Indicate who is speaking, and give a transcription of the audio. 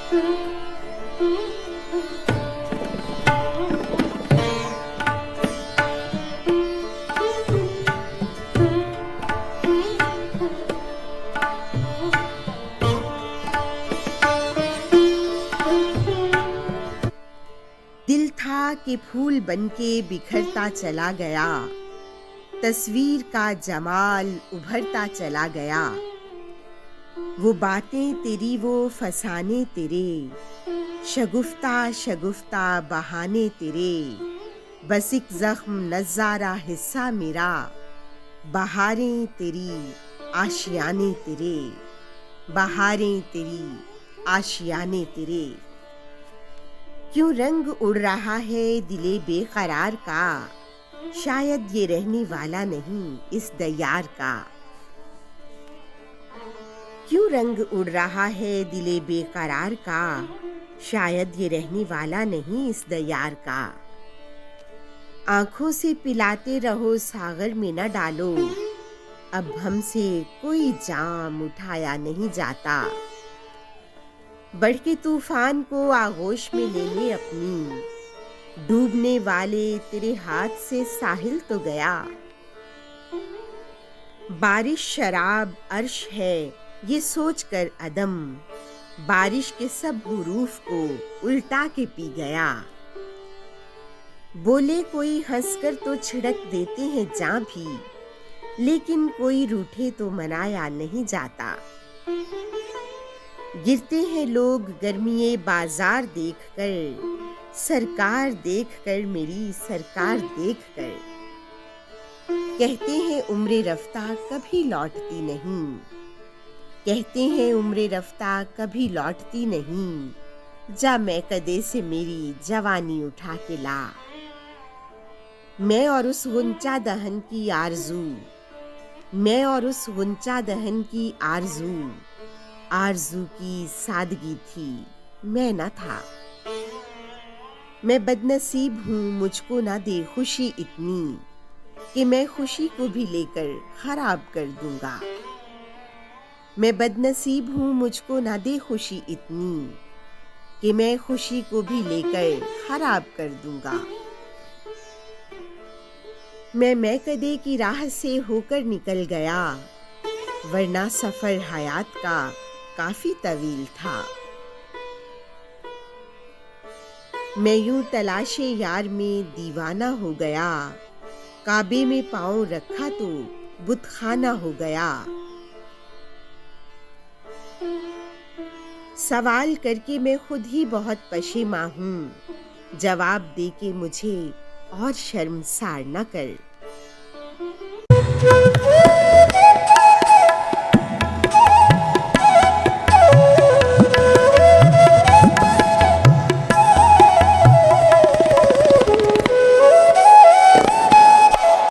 Speaker 1: दिल था कि फूल बनके बिखरता चला गया, तस्वीर का जमाल उभरता चला गया। वो बातें तेरी, वो फसाने तेरे, शगुफ्ता शगुफ्ता बहाने तेरे, बस एक जख्म नज़ारा हिस्सा मेरा, बहारें तेरी आशियाने तेरे, बहारें तेरी आशियाने तेरे। क्यों रंग उड़ रहा है दिले बेकरार का, शायद ये रहने वाला नहीं इस दयार का। क्यों रंग उड़ रहा है दिले बेकरार का, शायद ये रहने वाला नहीं इस दयार का। आंखों से पिलाते रहो सागर में न डालो, अब हमसे कोई जाम उठाया नहीं जाता। बढ़ के तूफान को आगोश में ले ले अपनी, डूबने वाले तेरे हाथ से साहिल तो गया। बारिश शराब अर्श है ये सोच कर अदम, बारिश के सब हुरूफ को उल्टा के पी गया। बोले कोई हंसकर तो छिड़क देते हैं जां भी, लेकिन कोई रूठे तो मनाया नहीं जाता। गिरते हैं लोग गर्मिये बाजार देखकर, सरकार देखकर मेरी सरकार देखकर। कहते हैं उम्रे रफ्ता कभी लौटती नहीं, कहते हैं उम्रे रफ्ता कभी लौटती नहीं, जा मैं कदे से मेरी जवानी उठा के ला। मैं और उस गुंचा दहन की आरज़ू, मैं और उस गुंचा दहन की आरज़ू, आरज़ू की सादगी थी मैं न था। मैं बदनसीब हूँ मुझको ना दे खुशी इतनी, कि मैं खुशी को भी लेकर खराब कर दूंगा। मैं बदनसीब हूँ मुझको ना दे खुशी इतनी, कि मैं खुशी को भी लेकर खराब कर दूंगा। मैं कदे की राह से होकर निकल गया, वरना सफर हयात का काफी तवील था। मैं यूं तलाशे यार में दीवाना हो गया, काबे में पाँव रखा तो बुतखाना हो गया। सवाल करके मैं खुद ही बहुत पशेमा हूँ, जवाब दे के मुझे और शर्मसार न कर।